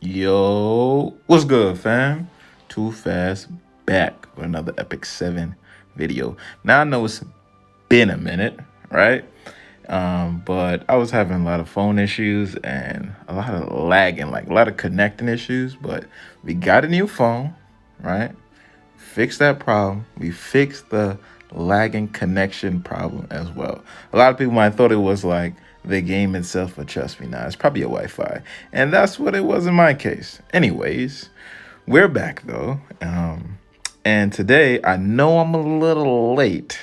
Yo, what's good, fam? Too fast back with another Epic 7 video. Now I know it's been a minute, right? But I was having a lot of phone issues and a lot of lagging, like a lot of connecting issues. But we got a new phone, right? Fixed that problem. We fixed the lagging connection problem as well. A lot of people might have thought it was like the game itself, but trust me, now it's probably a Wi-Fi, and that's what it was in my case. Anyways, we're back though, and today I know I'm a little late,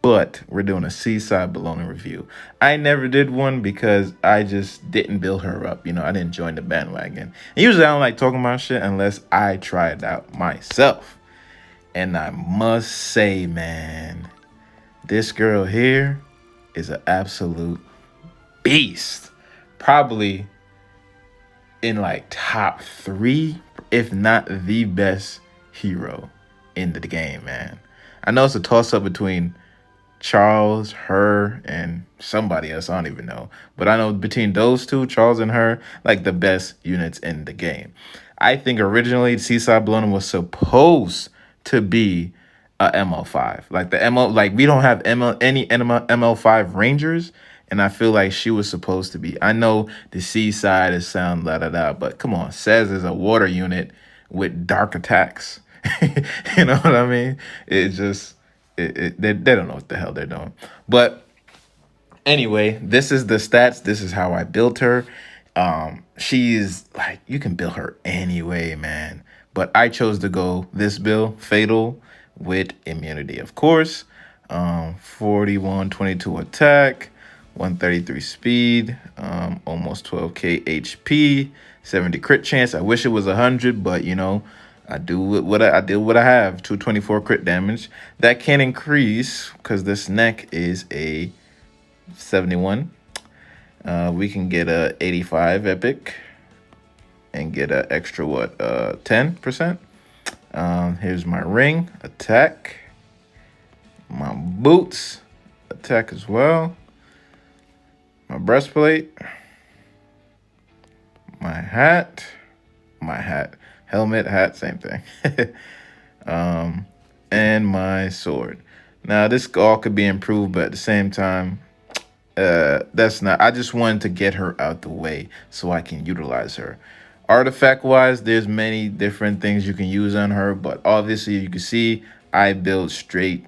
but we're doing a Seaside Bellona review. I never did one because I just didn't build her up. I didn't join the bandwagon. And usually I don't like talking about shit unless I try it out myself. And I must say, man, this girl here is an absolute beast. Probably in like top 3, if not the best hero in the game, man. I know it's a toss up between Charles, her, and somebody else. I don't even know. But I know between those two, Charles and her, like the best units in the game. I think originally Seaside Bellona was supposed to be a ML5. Like the ML, like we don't have any ML5 Rangers, and I feel like she was supposed to be. I know the Seaside is sound la da da, but come on, Says is a water unit with dark attacks. You know what I mean? It just they don't know what the hell they're doing. But anyway, this is the stats. This is how I built her. She's like, you can build her anyway, man. But I chose to go this build, Fatal, with immunity, of course. 4122 attack, 133 speed, almost 12k HP, 70 crit chance. I wish it was 100, but I do what I did what I have. 224 crit damage. That can increase because this neck is a 71. We can get a 85 epic and get an extra 10%. Here's my ring, attack. My boots, attack as well. My breastplate. My hat. Helmet, hat, same thing. And my sword. Now this all could be improved, but at the same time, that's not. I just wanted to get her out the way so I can utilize her. Artifact wise, there's many different things you can use on her, but obviously you can see I built straight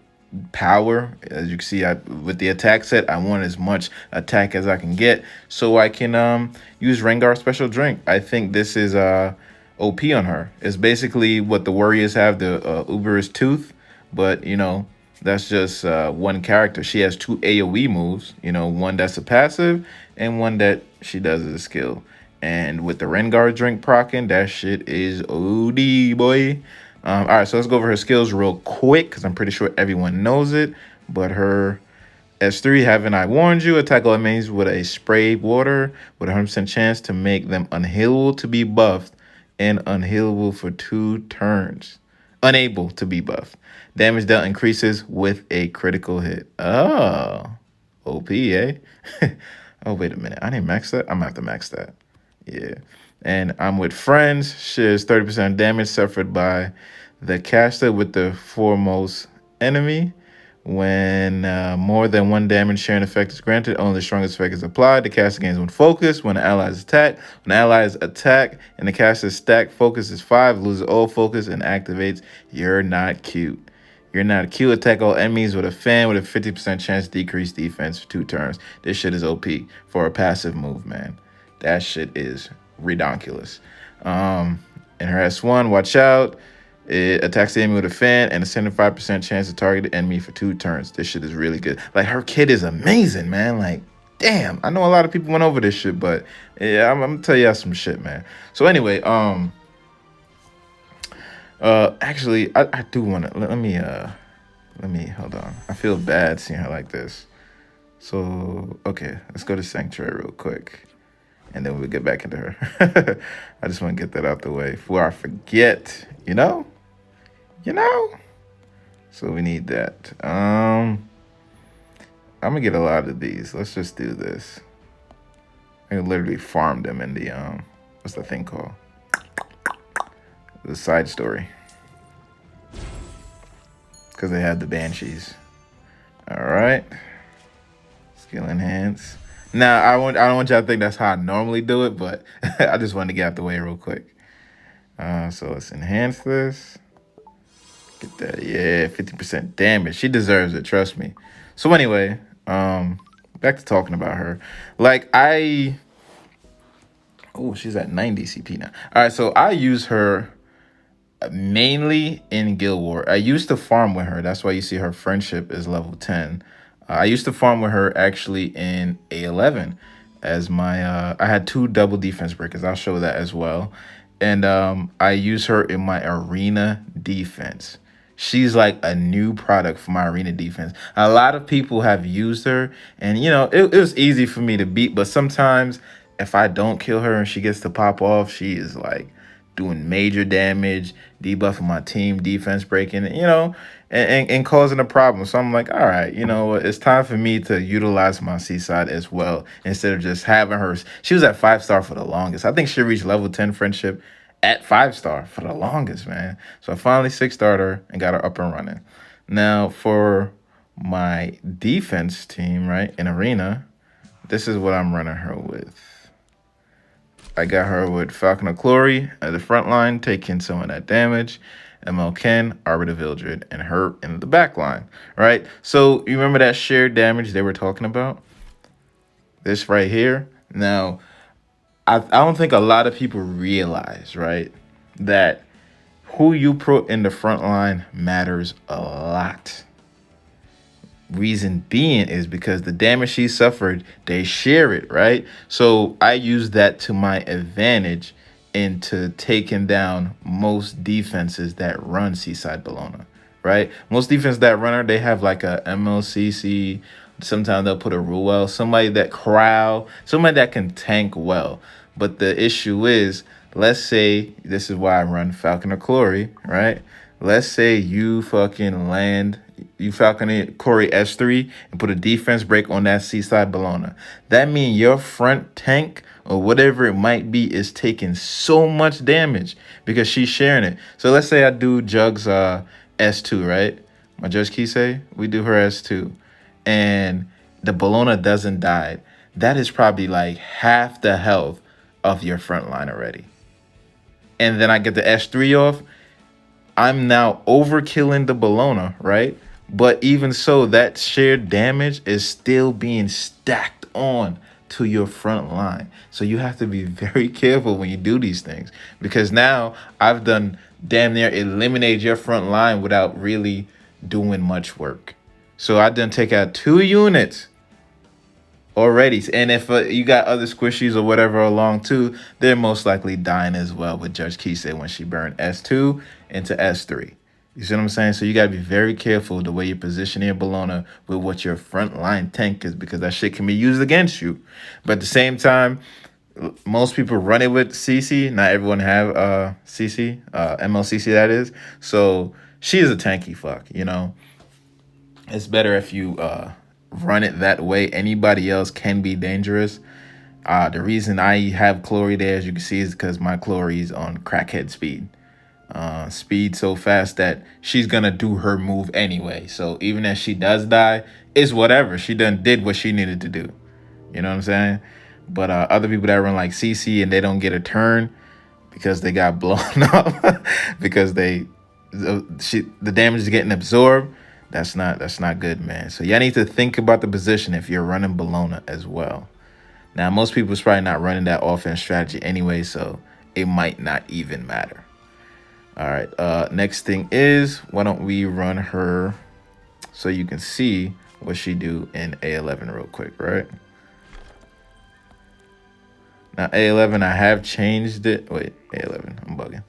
power. As you can see, with the attack set, I want as much attack as I can get so I can use Rengar special drink. I think this is OP on her. It's basically what the warriors have, the Uber's tooth, but that's just one character. She has 2 AoE moves, one that's a passive and one that she does as a skill. And with the Rengar drink proccing, that shit is OD, boy. All right, so let's go over her skills real quick because I'm pretty sure everyone knows it. But her S3, haven't I warned you? Attack all enemies with a spray water with a 100% chance to make them unhealable to be buffed and unhealable for 2 turns. Unable to be buffed. Damage dealt increases with a critical hit. Oh, OP, eh? Oh, wait a minute. I didn't max that? I'm going to have to max that. Yeah. And I'm with friends. Shares 30% damage suffered by the caster with the foremost enemy. When more than 1 damage sharing effect is granted, only the strongest effect is applied. The caster gains 1 focus when the allies attack. When the allies attack and the caster's stack focus is 5, loses all focus and activates You're Not Cute. You're Not Cute. Attack all enemies with a fan with a 50% chance to decrease defense for 2 turns. This shit is OP for a passive move, man. That shit is redonkulous. In her S1, watch out. It attacks the enemy with a fan and a 75% chance to target the enemy for 2 turns. This shit is really good. Like, her kit is amazing, man. Like, damn. I know a lot of people went over this shit, but yeah, I'm gonna tell y'all some shit, man. So anyway, actually, I do want to let me hold on. I feel bad seeing her like this. So okay, let's go to Sanctuary real quick, and then we'll get back into her. I just want to get that out the way before I forget. So we need that. I'm gonna get a lot of these. Let's just do this. I can literally farm them in the what's the thing called? The side story. Because they had the banshees. All right. Skill enhance. Now I don't want y'all to think that's how I normally do it, but I just wanted to get out the way real quick. So let's enhance this. Get that, yeah, 50% damage. She deserves it, trust me. So anyway, back to talking about her. Like oh, she's at 90 CP now. All right, so I use her mainly in Guild War. I used to farm with her. That's why you see her friendship is level 10. I used to farm with her actually in A11 as my I had two double defense breakers. I'll show that as well. And I use her in my arena defense. She's like a new product for my arena defense. A lot of people have used her, and it was easy for me to beat, but sometimes if I don't kill her and she gets to pop off, she is like doing major damage, debuffing my team, defense breaking, and causing a problem. So I'm like, all right, you know what? It's time for me to utilize my Seaside as well instead of just having her. She was at 5-star for the longest. I think she reached level 10 friendship at 5-star for the longest, man. So I finally 6-starred her and got her up and running. Now for my defense team, right, in arena, this is what I'm running her with. I got her with Falcon of Glory at the front line, taking some of that damage. ML Ken, Arbiter Vildred, and her in the back line, right? So you remember that shared damage they were talking about? This right here. Now, I don't think a lot of people realize, right, that who you put in the front line matters a lot. Reason being is because the damage she suffered, they share it, right? So I use that to my advantage into taking down most defenses that run Seaside Bellona, right? Most defenses that run her, they have like a MLCC. Sometimes they'll put a Ruel, somebody that corral, somebody that can tank well. But the issue is, let's say, this is why I run Falcon of Glory, right? Let's say you fucking land, you Falcon Corey S3 and put a defense break on that Seaside Bellona. That means your front tank or whatever it might be is taking so much damage because she's sharing it. So let's say I do Jug's S2, right? My Judge Kisei, we do her S2. And the Bellona doesn't die. That is probably like half the health of your front line already. And then I get the S3 off. I'm now overkilling the Bellona, right? But even so, that shared damage is still being stacked on to your front line. So you have to be very careful when you do these things, because now I've done damn near eliminate your front line without really doing much work. So I done take out 2 units already. And if you got other squishies or whatever along too, they're most likely dying as well with Judge Kisei when she burned S2 into S3. You see what I'm saying? So you got to be very careful the way you position your Bellona with what your front line tank is, because that shit can be used against you. But at the same time, most people run it with CC. Not everyone have CC, MLCC that is. So she is a tanky fuck, It's better if you run it that way. Anybody else can be dangerous. The reason I have Chloe there, as you can see, is because my Chloe is on crackhead speed. Speed so fast that she's gonna do her move anyway. So even if she does die, it's whatever. She done did what she needed to do. You know what I'm saying? But other people that run like CC and they don't get a turn because they got blown up because the damage is getting absorbed. That's not good, man. So y'all need to think about the position if you're running Bellona as well. Now, most people's probably not running that offense strategy anyway, so it might not even matter. All right, next thing is, why don't we run her so you can see what she do in A11 real quick, right? Now, A11, I have changed it. Wait, A11, I'm bugging.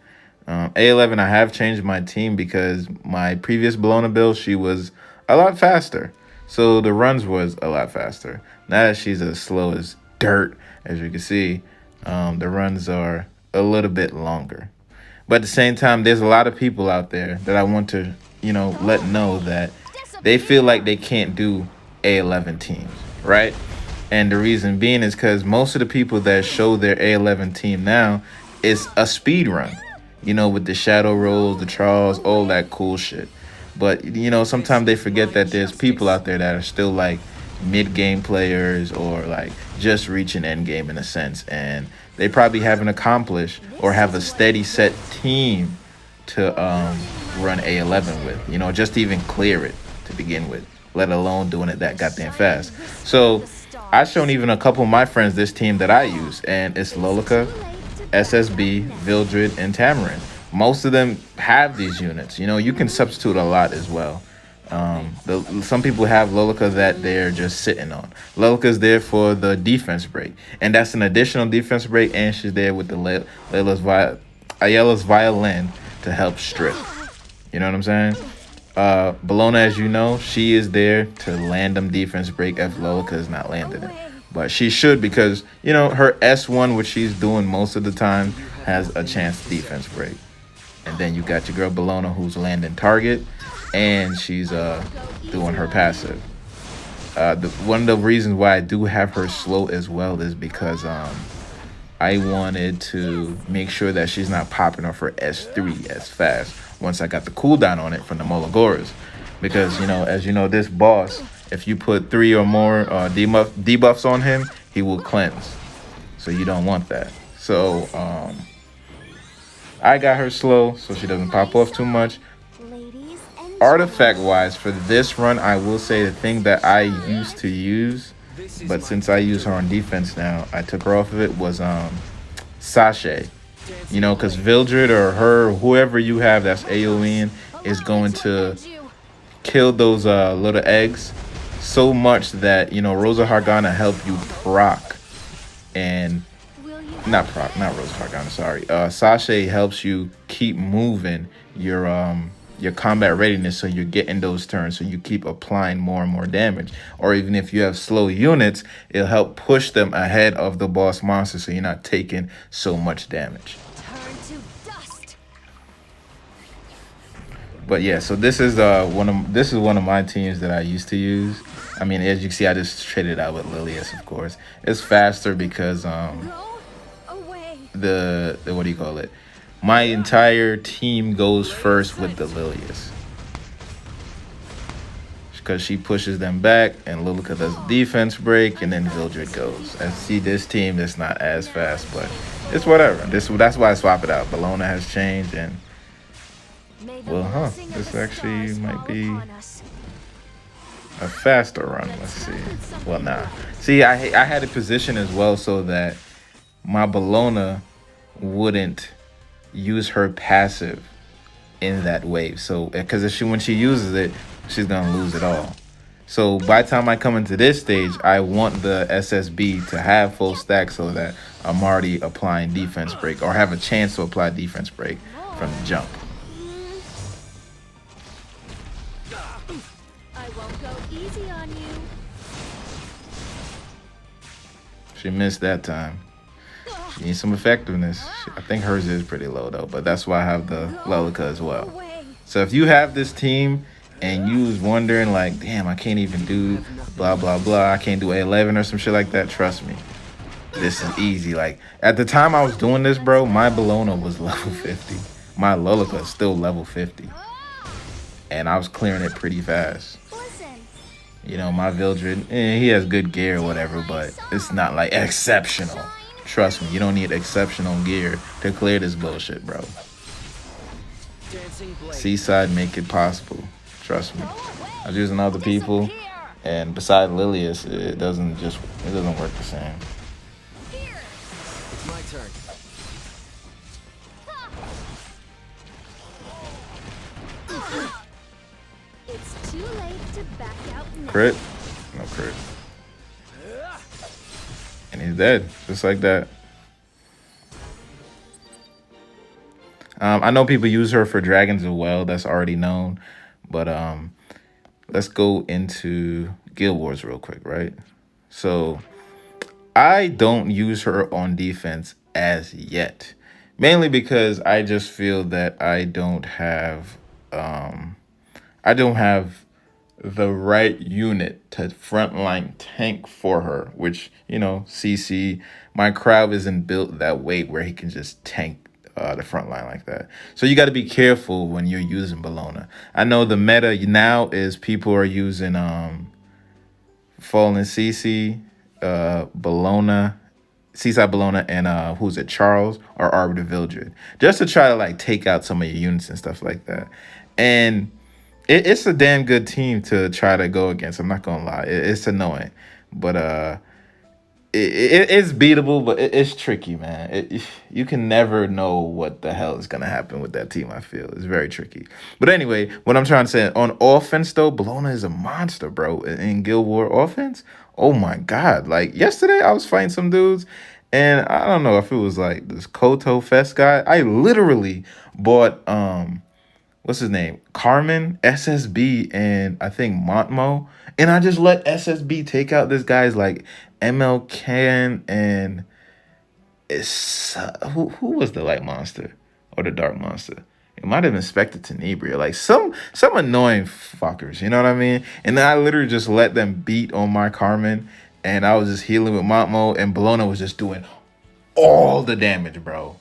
A11, I have changed my team because my previous Bellona build, she was a lot faster. So the runs was a lot faster. Now that she's as slow as dirt, as you can see, the runs are a little bit longer. But at the same time, there's a lot of people out there that I want to, let know that they feel like they can't do A11 teams, right? And the reason being is because most of the people that show their A11 team now is a speed run, with the shadow rolls, the Charles, all that cool shit. But sometimes they forget that there's people out there that are still like mid game players or like just reaching end game in a sense, and they probably haven't accomplished or have a steady set team to run A11 with, just to even clear it to begin with, let alone doing it that goddamn fast. So I've shown even a couple of my friends this team that I use, and it's Lolica, SSB, Vildred, and Tamarin. Most of them have these units. You can substitute a lot as well. Some people have Lolica that they're just sitting on. Lolica's there for the defense break, and that's an additional defense break, and she's there with the Ayala's violin to help strip. You know what I'm saying? Bellona, as you know, she is there to land them defense break if Lolica is not landing it. But she should because, her S1, which she's doing most of the time, has a chance to defense break. And then you got your girl Bellona who's landing target and she's doing her passive. One of the reasons why I do have her slow as well is because I wanted to make sure that she's not popping off her S3 as fast once I got the cooldown on it from the Molagoras. Because, as you know, this boss, if you put 3 or more debuffs on him, he will cleanse. So you don't want that. So I got her slow so she doesn't pop off too much. Artifact wise, for this run, I will say the thing that I used to use, but since I use her on defense now, I took her off of it, was Sashay. Because Vildred or her, whoever you have that's AoEing, is going to kill those little eggs so much that, Rosa Hargana help you proc. And not Rosa Hargana, sorry. Sashay helps you keep moving your combat readiness, so you're getting those turns, so you keep applying more and more damage. Or even if you have slow units, it'll help push them ahead of the boss monster, so you're not taking so much damage. But yeah, so this is one of my teams that I used to use. I mean, as you can see, I just traded out with Lilius, of course. It's faster because the what do you call it? My entire team goes first with the Lilius because she pushes them back, and Lilica does defense break, and then Vildred goes. I see this team that's not as fast, but it's whatever. That's why I swap it out. Bellona has changed, and well, this actually might be a faster run. Let's see. Well, nah. See, I had a position as well so that my Bellona wouldn't use her passive in that wave. So because when she uses it, she's gonna lose it all. So by the time I come into this stage, I want the SSB to have full stack so that I'm already applying defense break or have a chance to apply defense break from the jump. I won't go easy on you. She missed that time. She needs some effectiveness. I think hers is pretty low though, but that's why I have the Lolica as well. So if you have this team and you was wondering like, damn, I can't even do blah, blah, blah, I can't do A11 or some shit like that, trust me. This is easy. Like, at the time I was doing this, bro, my Bellona was level 50. My Lolica is still level 50. And I was clearing it pretty fast. My Vildred, he has good gear or whatever, but it's not like exceptional. Trust me, you don't need exceptional gear to clear this bullshit, bro. Seaside make it possible. Trust me. I was using other people, and beside Lilius, it doesn't work the same. It's my turn. It's too late to back out now. Crit? No crit. And he's dead, just like that. I know people use her for dragons as well. That's already known. But let's go into Guild Wars real quick, right? So I don't use her on defense as yet. Mainly because I just feel that I don't have the right unit to frontline tank for her, which, CC, my crowd isn't built that way where he can just tank the front line like that. So you got to be careful when you're using Bellona. I know the meta now is people are using Fallen CC, Bellona, Seaside Bellona, and who's it, Charles or Arbiter Vildred, just to try to like take out some of your units and stuff like that. And it's a damn good team to try to go against. I'm not gonna lie, it's annoying, but it's beatable, but it's tricky, man. You can never know what the hell is gonna happen with that team. I feel it's very tricky. But anyway, what I'm trying to say on offense though, Bellona is a monster, bro. In Guild War offense, oh my god! Like yesterday, I was fighting some dudes, and I don't know if it was like this Koto Fest guy. I literally bought what's his name? Carmen, SSB, and I think Montmo. And I just let SSB take out this guy's like ML Can and it's who was the light monster or the dark monster? It might have been Spectre Tenebria, like some annoying fuckers, you know what I mean? And then I literally just let them beat on my Carmen, and I was just healing with Montmo, and Bellona was just doing all the damage, bro.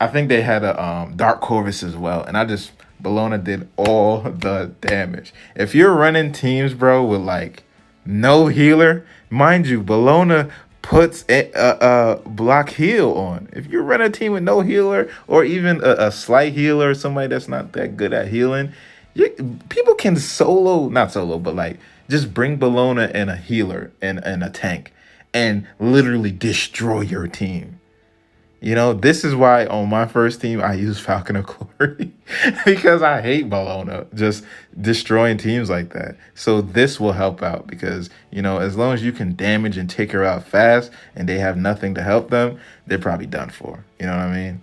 I think they had a Dark Corvus as well, and I just Bellona did all the damage. If you're running teams, bro, with like no healer, mind you, Bellona puts a block heal on. If you're running a team with no healer or even a slight healer, or somebody that's not that good at healing, people can solo, not solo, but like just bring Bellona and a healer and a tank and literally destroy your team. This is why on my first team I use Falcon of Glory because I hate Bellona just destroying teams like that. So this will help out because, as long as you can damage and take her out fast and they have nothing to help them, they're probably done for. You know what I mean?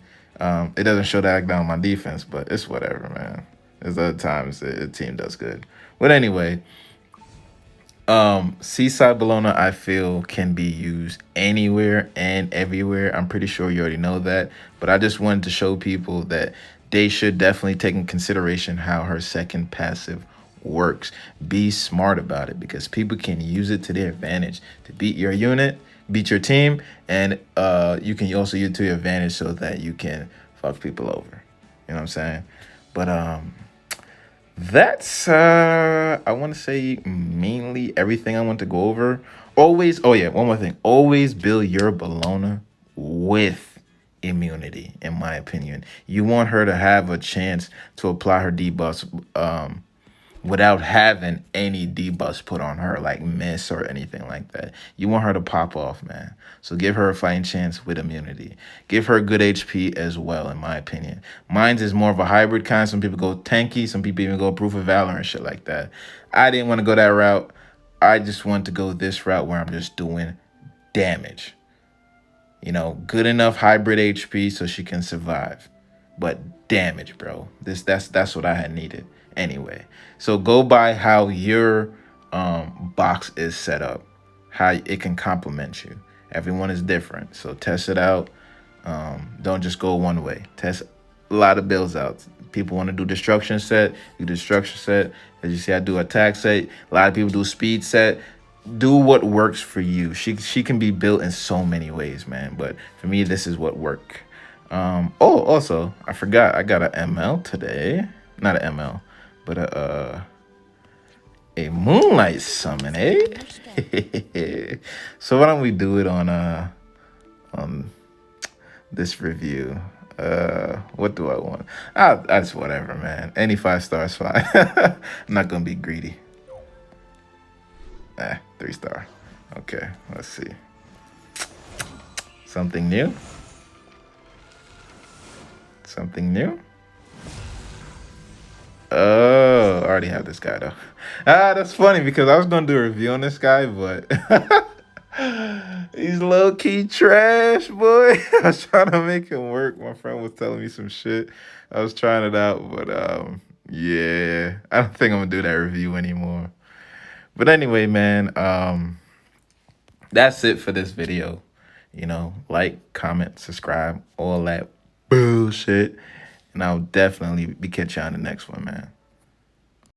It doesn't show that down my defense, but it's whatever, man. There's other times the team does good. But anyway, Seaside Bellona, I feel, can be used anywhere and everywhere. I'm pretty sure you already know that, but I just wanted to show people that they should definitely take in consideration how her second passive works. Be smart about it because people can use it to their advantage to beat your unit, beat your team, and you can also use it to your advantage so that you can fuck people over. You know what I'm saying? But that's I want to say mainly everything I want to go over. Always, oh yeah, one more thing. Always build your Bellona with immunity, in my opinion. You want her to have a chance to apply her debuffs without having any debuffs put on her, like miss or anything like that. You want her to pop off, man. So give her a fighting chance with immunity. Give her good HP as well, in my opinion. Mine's is more of a hybrid kind. Some people go tanky. Some people even go proof of valor and shit like that. I didn't want to go that route. I just want to go this route where I'm just doing damage. Good enough hybrid HP so she can survive. But damage, bro. That's what I had needed anyway. So go by how your box is set up, how it can complement you. Everyone is different, so test it out. Don't just go one way. Test a lot of builds out. People want to do destruction set, do destruction set. As you see, I do attack set. A lot of people do speed set. Do what works for you. She can be built in so many ways, man. But for me, this is what worked. Also, I forgot I got a ML today. Not an ML, but a moonlight summon, eh? So why don't we do it on this review? What do I want? That's whatever, man. Any 5 stars fine. I'm not gonna be greedy. 3 star. Okay, let's see. Something new? Something new? Oh, I already have this guy though. That's funny because I was gonna do a review on this guy, but he's low key trash, boy. I was trying to make him work. My friend was telling me some shit. I was trying it out, but yeah, I don't think I'm gonna do that review anymore. But anyway, man, that's it for this video. Like, comment, subscribe, all that bullshit. And I'll definitely be catching you on the next one, man.